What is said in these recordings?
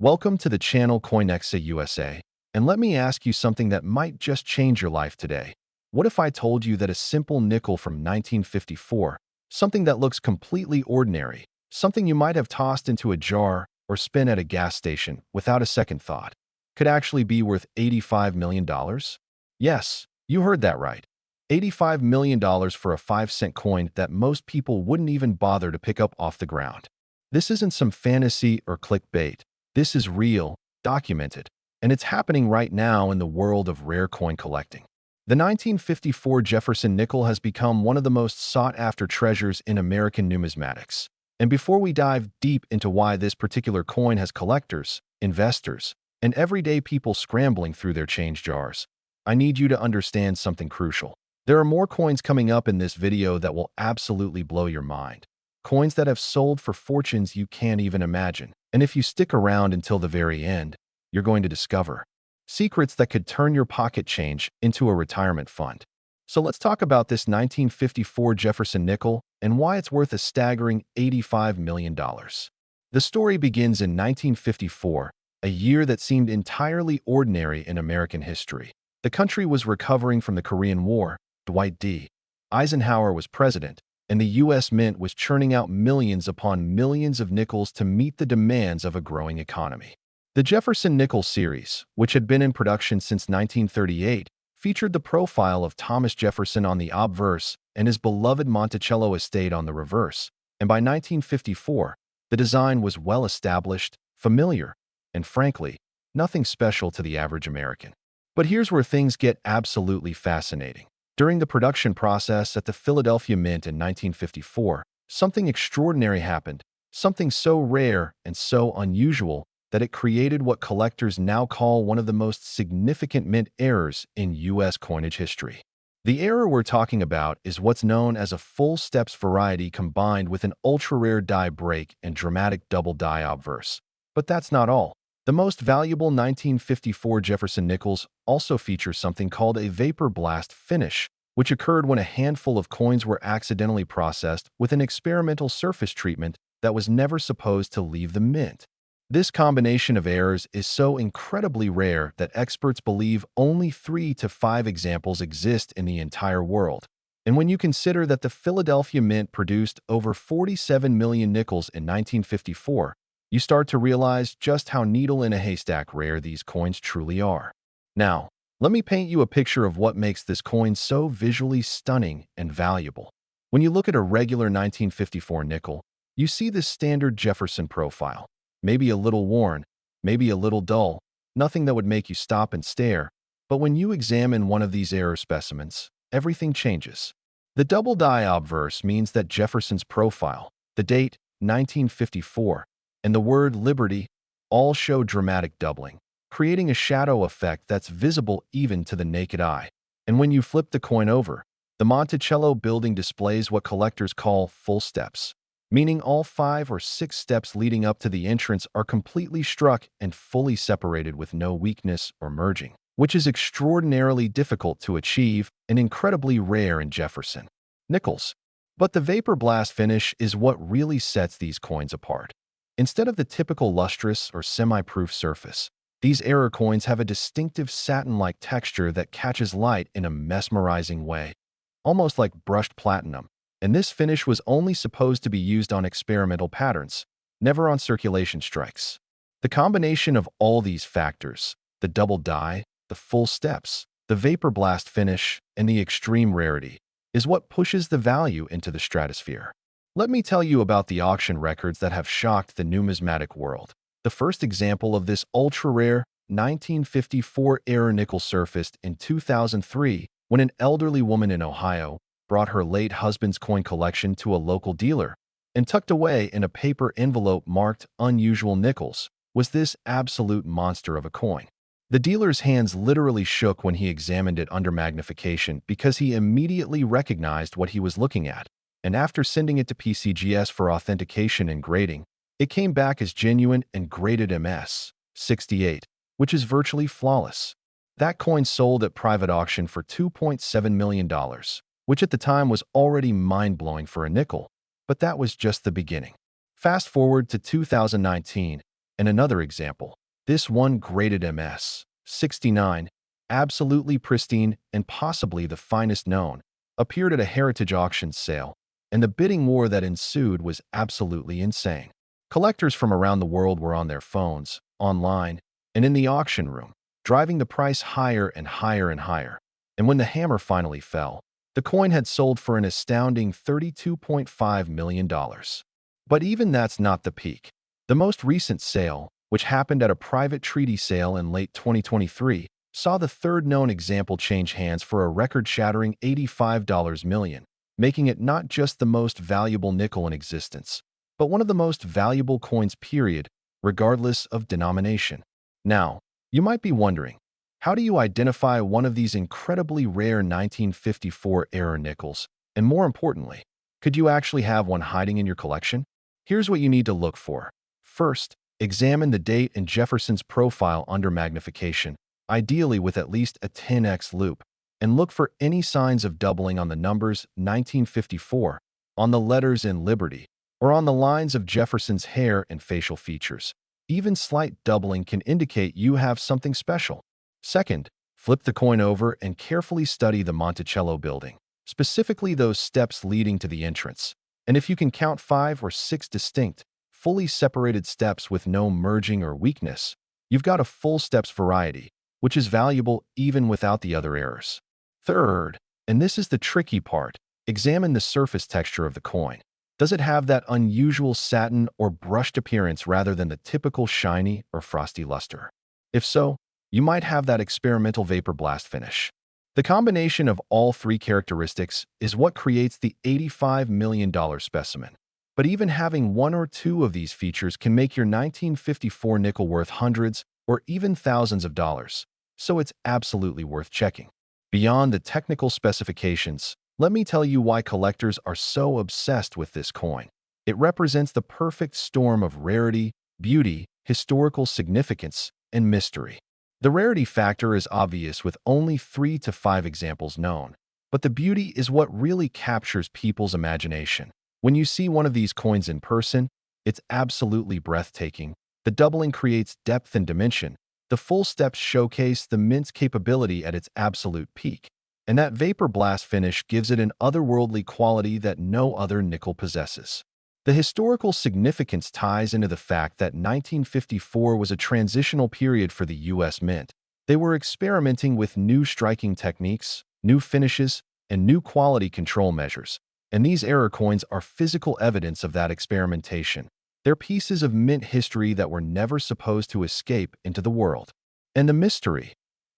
Welcome to the channel Coinexa USA, and let me ask you something that might just change your life today. What if I told you that a simple nickel from 1954, something that looks completely ordinary, something you might have tossed into a jar or spin at a gas station without a second thought, could actually be worth $85 million? Yes, you heard that right. $85 million for a 5-cent coin that most people wouldn't even bother to pick up off the ground. This isn't some fantasy or clickbait. This is real, documented, and it's happening right now in the world of rare coin collecting. The 1954 Jefferson Nickel has become one of the most sought-after treasures in American numismatics. And before we dive deep into why this particular coin has collectors, investors, and everyday people scrambling through their change jars, I need you to understand something crucial. There are more coins coming up in this video that will absolutely blow your mind. Coins that have sold for fortunes you can't even imagine. And if you stick around until the very end, you're going to discover secrets that could turn your pocket change into a retirement fund. So let's talk about this 1954 Jefferson Nickel and why it's worth a staggering $85 million. The story begins in 1954, a year that seemed entirely ordinary in American history. The country was recovering from the Korean War. Dwight D. Eisenhower was president, and the U.S. Mint was churning out millions upon millions of nickels to meet the demands of a growing economy. The Jefferson Nickel series, which had been in production since 1938, featured the profile of Thomas Jefferson on the obverse and his beloved Monticello estate on the reverse, and by 1954, the design was well-established, familiar, and frankly, nothing special to the average American. But here's where things get absolutely fascinating. During the production process at the Philadelphia Mint in 1954, something extraordinary happened, something so rare and so unusual that it created what collectors now call one of the most significant mint errors in U.S. coinage history. The error we're talking about is what's known as a full steps variety combined with an ultra-rare die break and dramatic double die obverse. But that's not all. The most valuable 1954 Jefferson Nickels also features something called a vapor blast finish, which occurred when a handful of coins were accidentally processed with an experimental surface treatment that was never supposed to leave the mint. This combination of errors is so incredibly rare that experts believe only 3 to 5 examples exist in the entire world. And when you consider that the Philadelphia Mint produced over 47 million nickels in 1954, you start to realize just how needle-in-a-haystack rare these coins truly are. Now, let me paint you a picture of what makes this coin so visually stunning and valuable. When you look at a regular 1954 nickel, you see this standard Jefferson profile. Maybe a little worn, maybe a little dull, nothing that would make you stop and stare. But when you examine one of these error specimens, everything changes. The double die obverse means that Jefferson's profile, the date 1954, and the word liberty all show dramatic doubling, creating a shadow effect that's visible even to the naked eye. And when you flip the coin over, the Monticello building displays what collectors call full steps, meaning all 5 or 6 steps leading up to the entrance are completely struck and fully separated with no weakness or merging, which is extraordinarily difficult to achieve and incredibly rare in Jefferson Nickels. But the vapor blast finish is what really sets these coins apart. Instead of the typical lustrous or semi-proof surface, these error coins have a distinctive satin-like texture that catches light in a mesmerizing way, almost like brushed platinum. And this finish was only supposed to be used on experimental patterns, never on circulation strikes. The combination of all these factors, the double die, the full steps, the vapor blast finish, and the extreme rarity, is what pushes the value into the stratosphere. Let me tell you about the auction records that have shocked the numismatic world. The first example of this ultra-rare 1954 error nickel surfaced in 2003 when an elderly woman in Ohio brought her late husband's coin collection to a local dealer, and tucked away in a paper envelope marked unusual nickels was this absolute monster of a coin. The dealer's hands literally shook when he examined it under magnification because he immediately recognized what he was looking at. And after sending it to PCGS for authentication and grading, it came back as genuine and graded MS-68, which is virtually flawless. That coin sold at private auction for $2.7 million, which at the time was already mind-blowing for a nickel, but that was just the beginning. Fast forward to 2019, And another example, this one graded MS 69, absolutely pristine and possibly the finest known, appeared at a heritage auction sale, and the bidding war that ensued was absolutely insane. Collectors from around the world were on their phones, online, and in the auction room, driving the price higher and higher and higher. And when the hammer finally fell, the coin had sold for an astounding $32.5 million. But even that's not the peak. The most recent sale, which happened at a private treaty sale in late 2023, saw the third known example change hands for a record-shattering $85 million, making it not just the most valuable nickel in existence, but one of the most valuable coins period, regardless of denomination. Now, you might be wondering, how do you identify one of these incredibly rare 1954-era nickels? And more importantly, could you actually have one hiding in your collection? Here's what you need to look for. First, examine the date and Jefferson's profile under magnification, ideally with at least a 10x loop, and look for any signs of doubling on the numbers 1954, on the letters in Liberty, or on the lines of Jefferson's hair and facial features. Even slight doubling can indicate you have something special. Second, flip the coin over and carefully study the Monticello building, specifically those steps leading to the entrance. And if you can count 5 or 6 distinct, fully separated steps with no merging or weakness, you've got a full steps variety, which is valuable even without the other errors. Third, and this is the tricky part, examine the surface texture of the coin. Does it have that unusual satin or brushed appearance rather than the typical shiny or frosty luster? If so, you might have that experimental vapor blast finish. The combination of all three characteristics is what creates the $85 million specimen. But even having one or two of these features can make your 1954 nickel worth hundreds or even thousands of dollars, so it's absolutely worth checking. Beyond the technical specifications, let me tell you why collectors are so obsessed with this coin. It represents the perfect storm of rarity, beauty, historical significance, and mystery. The rarity factor is obvious with only 3 to 5 examples known, but the beauty is what really captures people's imagination. When you see one of these coins in person, it's absolutely breathtaking. The doubling creates depth and dimension. The full steps showcase the mint's capability at its absolute peak, and that vapor blast finish gives it an otherworldly quality that no other nickel possesses. The historical significance ties into the fact that 1954 was a transitional period for the U.S. Mint. They were experimenting with new striking techniques, new finishes, and new quality control measures, and these error coins are physical evidence of that experimentation. They're pieces of mint history that were never supposed to escape into the world. And the mystery?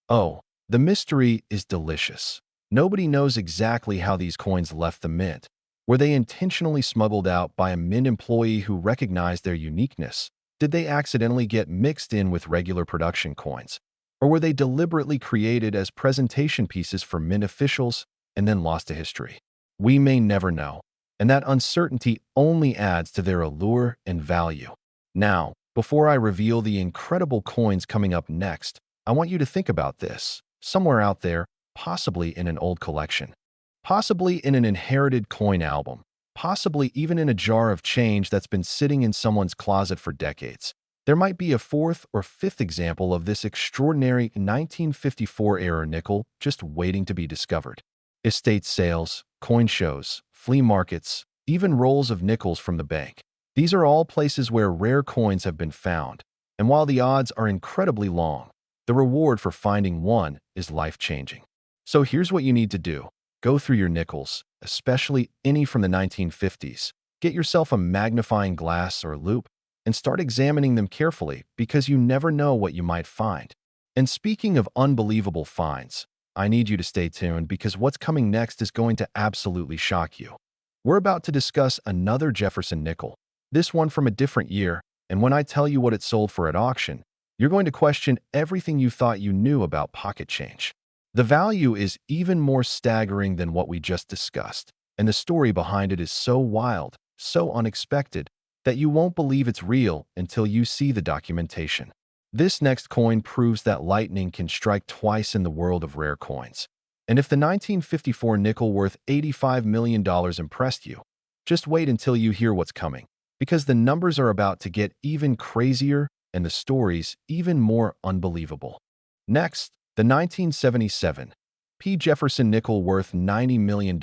Oh, the mystery is delicious. Nobody knows exactly how these coins left the mint. Were they intentionally smuggled out by a mint employee who recognized their uniqueness? Did they accidentally get mixed in with regular production coins? Or were they deliberately created as presentation pieces for mint officials and then lost to history? We may never know, and that uncertainty only adds to their allure and value. Now, before I reveal the incredible coins coming up next, I want you to think about this. Somewhere out there, possibly in an old collection, possibly in an inherited coin album, possibly even in a jar of change that's been sitting in someone's closet for decades, there might be a 4th or 5th example of this extraordinary 1954-era nickel just waiting to be discovered. Estate sales, coin shows, flea markets, even rolls of nickels from the bank. These are all places where rare coins have been found, and while the odds are incredibly long, the reward for finding one is life-changing. So here's what you need to do. Go through your nickels, especially any from the 1950s. Get yourself a magnifying glass or loupe and start examining them carefully because you never know what you might find. And speaking of unbelievable finds, I need you to stay tuned because what's coming next is going to absolutely shock you. We're about to discuss another Jefferson nickel, this one from a different year, and when I tell you what it sold for at auction, you're going to question everything you thought you knew about pocket change. The value is even more staggering than what we just discussed, and the story behind it is so wild, so unexpected, that you won't believe it's real until you see the documentation. This next coin proves that lightning can strike twice in the world of rare coins. And if the 1954 nickel worth $85 million impressed you, just wait until you hear what's coming, because the numbers are about to get even crazier and the stories even more unbelievable. Next, the 1977 P. Jefferson Nickel worth $90 million.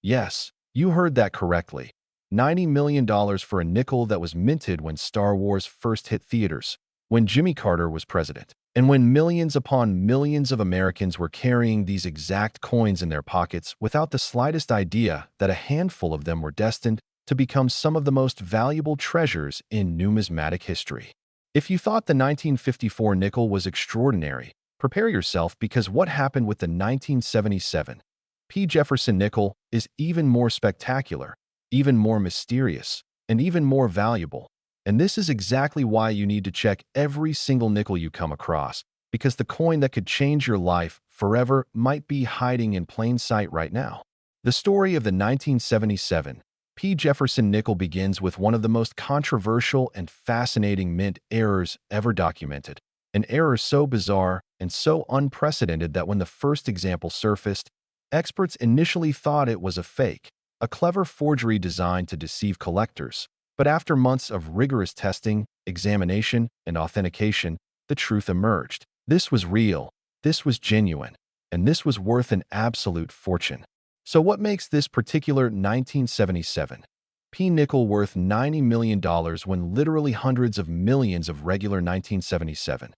Yes, you heard that correctly. $90 million for a nickel that was minted when Star Wars first hit theaters, when Jimmy Carter was president, and when millions upon millions of Americans were carrying these exact coins in their pockets without the slightest idea that a handful of them were destined to become some of the most valuable treasures in numismatic history. If you thought the 1954 nickel was extraordinary, prepare yourself, because what happened with the 1977 P. Jefferson Nickel is even more spectacular, even more mysterious, and even more valuable. And this is exactly why you need to check every single nickel you come across, because the coin that could change your life forever might be hiding in plain sight right now. The story of the 1977 P. Jefferson Nickel begins with one of the most controversial and fascinating mint errors ever documented. An error so bizarre and so unprecedented that when the first example surfaced, experts initially thought it was a fake, a clever forgery designed to deceive collectors. But after months of rigorous testing, examination, and authentication, the truth emerged. This was real, this was genuine, and this was worth an absolute fortune. So what makes this particular 1977 P. nickel worth $90 million when literally hundreds of millions of regular 1977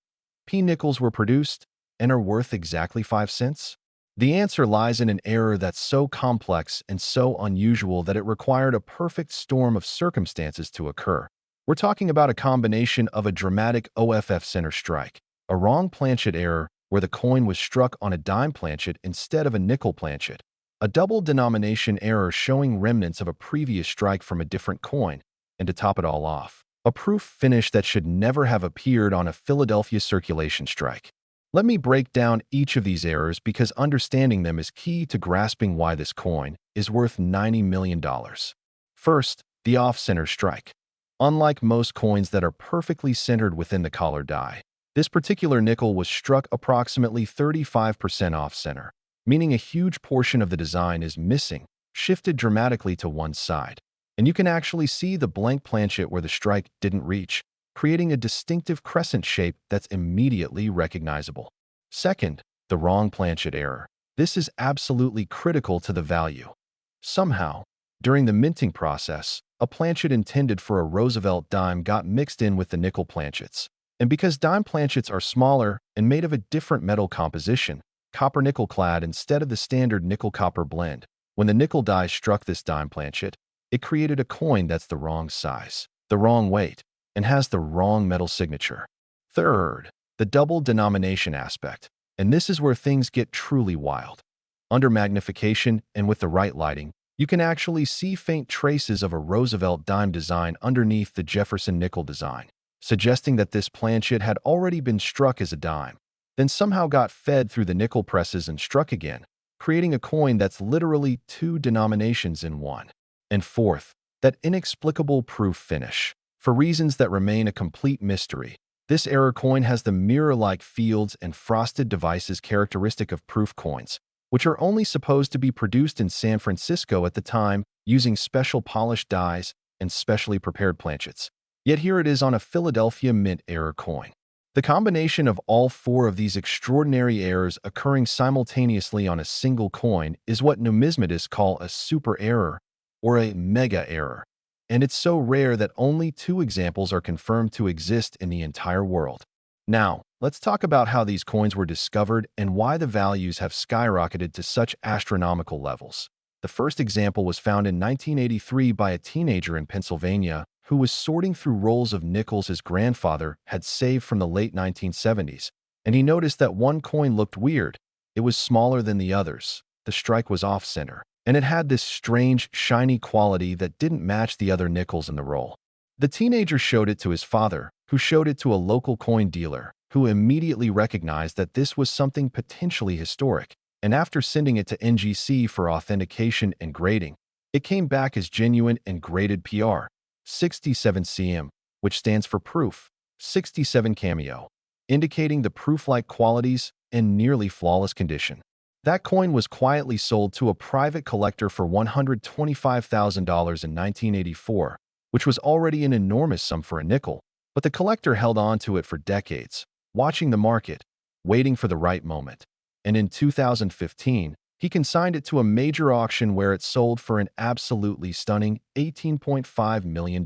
P. nickels were produced and are worth exactly 5 cents? The answer lies in an error that's so complex and so unusual that it required a perfect storm of circumstances to occur. We're talking about a combination of a dramatic OFF center strike, a wrong planchet error where the coin was struck on a dime planchet instead of a nickel planchet, a double denomination error showing remnants of a previous strike from a different coin, and to top it all off, a proof finish that should never have appeared on a Philadelphia circulation strike. Let me break down each of these errors, because understanding them is key to grasping why this coin is worth $90 million. First, the off-center strike. Unlike most coins that are perfectly centered within the collar die, this particular nickel was struck approximately 35% off-center, meaning a huge portion of the design is missing, shifted dramatically to one side. And you can actually see the blank planchet where the strike didn't reach, creating a distinctive crescent shape that's immediately recognizable. Second, the wrong planchet error. This is absolutely critical to the value. Somehow, during the minting process, a planchet intended for a Roosevelt dime got mixed in with the nickel planchets. And because dime planchets are smaller and made of a different metal composition, copper-nickel clad instead of the standard nickel-copper blend, when the nickel die struck this dime planchet, it created a coin that's the wrong size, the wrong weight, and has the wrong metal signature. Third, the double denomination aspect. And this is where things get truly wild. Under magnification and with the right lighting, you can actually see faint traces of a Roosevelt dime design underneath the Jefferson Nickel design, suggesting that this planchet had already been struck as a dime, then somehow got fed through the nickel presses and struck again, creating a coin that's literally two denominations in one. And fourth, that inexplicable proof finish. For reasons that remain a complete mystery, this error coin has the mirror-like fields and frosted devices characteristic of proof coins, which are only supposed to be produced in San Francisco at the time using special polished dies and specially prepared planchets. Yet here it is on a Philadelphia mint error coin. The combination of all four of these extraordinary errors occurring simultaneously on a single coin is what numismatists call a super error or a mega error. And it's so rare that only 2 examples are confirmed to exist in the entire world. Now, let's talk about how these coins were discovered and why the values have skyrocketed to such astronomical levels. The first example was found in 1983 by a teenager in Pennsylvania who was sorting through rolls of nickels his grandfather had saved from the late 1970s, and he noticed that one coin looked weird. It was smaller than the others, the strike was off-center, and it had this strange, shiny quality that didn't match the other nickels in the roll. The teenager showed it to his father, who showed it to a local coin dealer, who immediately recognized that this was something potentially historic, and after sending it to NGC for authentication and grading, it came back as genuine and graded PR, 67 cm, which stands for proof, 67 cameo, indicating the proof-like qualities and nearly flawless condition. That coin was quietly sold to a private collector for $125,000 in 1984, which was already an enormous sum for a nickel, But the collector held on to it for decades, watching the market, waiting for the right moment. And in 2015, he consigned it to a major auction where it sold for an absolutely stunning $18.5 million.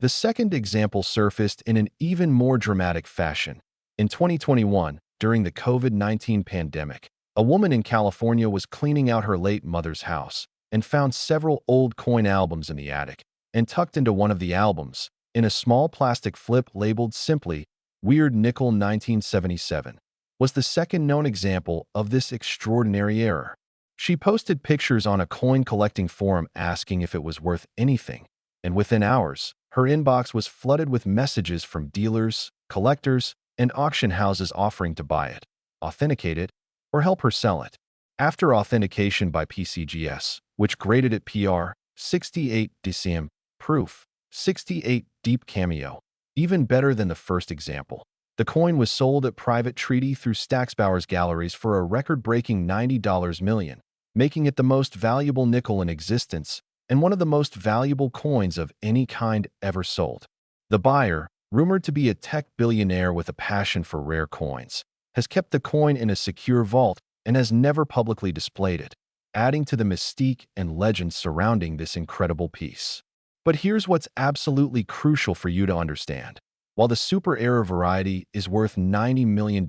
The second example surfaced in an even more dramatic fashion. In 2021, during the COVID-19 pandemic, a woman in California was cleaning out her late mother's house and found several old coin albums in the attic. And tucked into one of the albums, in a small plastic flip labeled simply Weird Nickel 1977, was the second known example of this extraordinary error. She posted pictures on a coin collecting forum asking if it was worth anything, and within hours, her inbox was flooded with messages from dealers, collectors, and auction houses offering to buy it, authenticate it, or help her sell it. After authentication by PCGS, which graded it PR 68 DCM, proof 68 deep cameo, even better than the first example. The coin was sold at private treaty through Stacksbauer's galleries for a record-breaking $90 million, making it the most valuable nickel in existence and one of the most valuable coins of any kind ever sold. The buyer, rumored to be a tech billionaire with a passion for rare coins, has kept the coin in a secure vault and has never publicly displayed it, adding to the mystique and legend surrounding this incredible piece. But here's what's absolutely crucial for you to understand. While the super error variety is worth $90 million,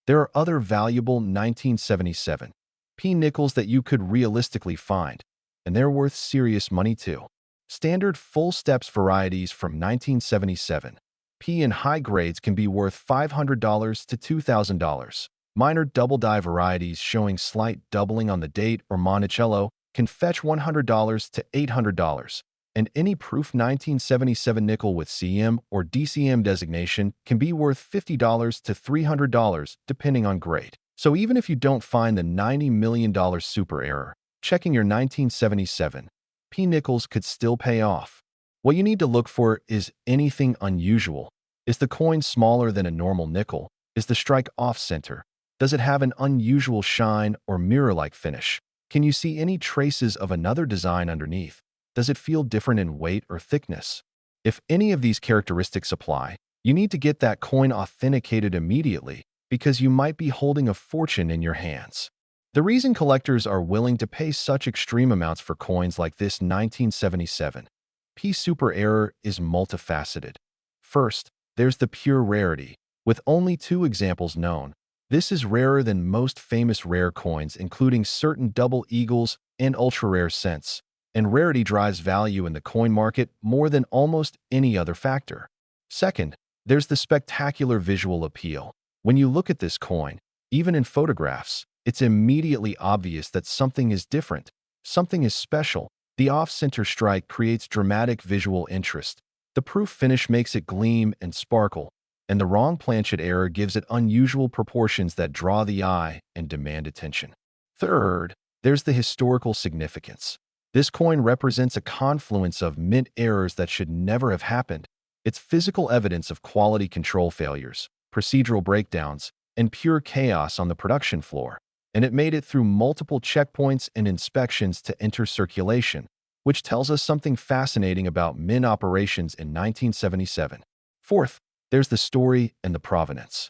there are other valuable 1977 P nickels that you could realistically find, and they're worth serious money too. Standard full steps varieties from 1977 P in high grades can be worth $500 to $2,000. Minor double die varieties showing slight doubling on the date or Monticello can fetch $100 to $800. And any proof 1977 nickel with CM or DCM designation can be worth $50 to $300 depending on grade. So even if you don't find the $90 million super error, checking your 1977 P nickels could still pay off. What you need to look for is anything unusual. Is the coin smaller than a normal nickel? Is the strike off-center? Does it have an unusual shine or mirror-like finish? Can you see any traces of another design underneath? Does it feel different in weight or thickness? If any of these characteristics apply, you need to get that coin authenticated immediately because you might be holding a fortune in your hands. The reason collectors are willing to pay such extreme amounts for coins like this 1977 P super error is multifaceted. First, there's the pure rarity. With only 2 examples known, this is rarer than most famous rare coins, including certain double eagles and ultra-rare cents. And rarity drives value in the coin market more than almost any other factor. Second, there's the spectacular visual appeal. When you look at this coin, even in photographs, it's immediately obvious that something is different, something is special. The off-center strike creates dramatic visual interest. The proof finish makes it gleam and sparkle, and the wrong planchet error gives it unusual proportions that draw the eye and demand attention. Third, there's the historical significance. This coin represents a confluence of mint errors that should never have happened. It's physical evidence of quality control failures, procedural breakdowns, and pure chaos on the production floor. And it made it through multiple checkpoints and inspections to enter circulation, which tells us something fascinating about mint operations in 1977. Fourth, there's the story and the provenance.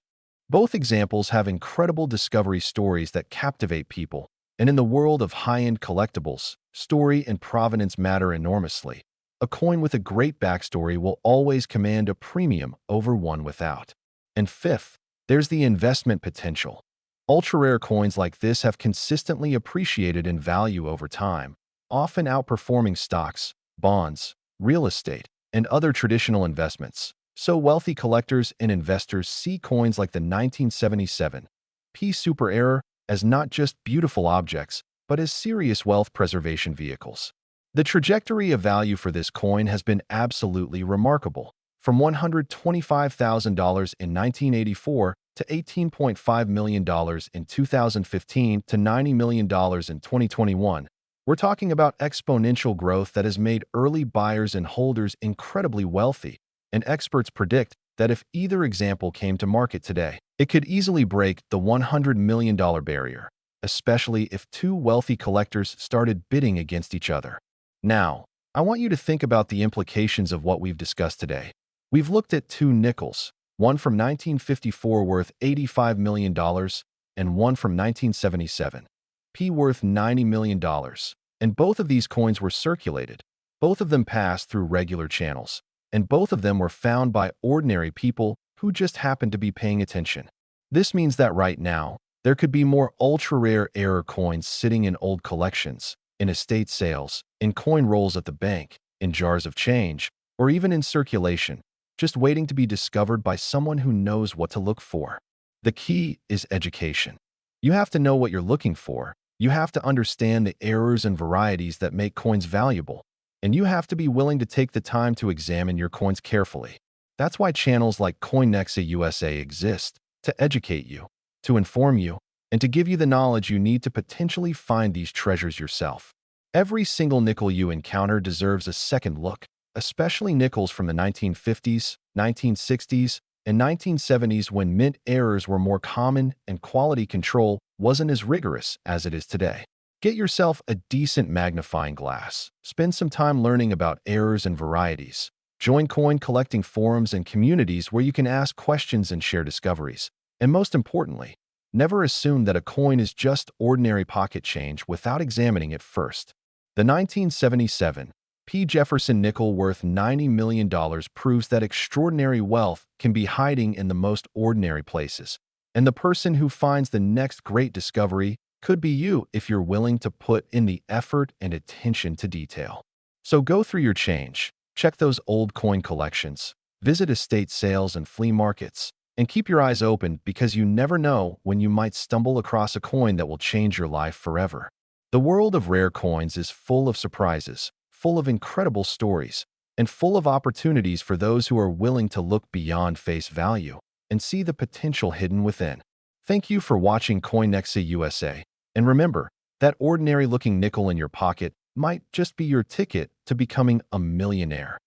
Both examples have incredible discovery stories that captivate people. And in the world of high-end collectibles, story and provenance matter enormously. A coin with a great backstory will always command a premium over one without. And fifth, there's the investment potential. Ultra-rare coins like this have consistently appreciated in value over time, often outperforming stocks, bonds, real estate, and other traditional investments. So wealthy collectors and investors see coins like the 1977 P super error as not just beautiful objects, but as serious wealth preservation vehicles. The trajectory of value for this coin has been absolutely remarkable, from $125,000 in 1984 to $18.5 million in 2015 to $90 million in 2021. We're talking about exponential growth that has made early buyers and holders incredibly wealthy, and experts predict that if either example came to market today, it could easily break the $100 million barrier, especially if 2 wealthy collectors started bidding against each other. Now, I want you to think about the implications of what we've discussed today. We've looked at two nickels, one from 1954 worth $85 million and one from 1977, P worth $90 million. And both of these coins were circulated. Both of them passed through regular channels. And both of them were found by ordinary people who just happened to be paying attention. This means that right now, there could be more ultra-rare error coins sitting in old collections, in estate sales, in coin rolls at the bank, in jars of change, or even in circulation, just waiting to be discovered by someone who knows what to look for. The key is education. You have to know what you're looking for. You have to understand the errors and varieties that make coins valuable. And you have to be willing to take the time to examine your coins carefully. That's why channels like CoinNexa USA exist, to educate you, to inform you, and to give you the knowledge you need to potentially find these treasures yourself. Every single nickel you encounter deserves a second look, especially nickels from the 1950s, 1960s, and 1970s when mint errors were more common and quality control wasn't as rigorous as it is today. Get yourself a decent magnifying glass. Spend some time learning about errors and varieties. Join coin collecting forums and communities where you can ask questions and share discoveries. And most importantly, never assume that a coin is just ordinary pocket change without examining it first. The 1977 P. Jefferson Nickel worth $90 million proves that extraordinary wealth can be hiding in the most ordinary places. And the person who finds the next great discovery could be you if you're willing to put in the effort and attention to detail. So go through your change, check those old coin collections, visit estate sales and flea markets, and keep your eyes open because you never know when you might stumble across a coin that will change your life forever. The world of rare coins is full of surprises, full of incredible stories, and full of opportunities for those who are willing to look beyond face value and see the potential hidden within. Thank you for watching CoinNexa USA. And remember, that ordinary-looking nickel in your pocket might just be your ticket to becoming a millionaire.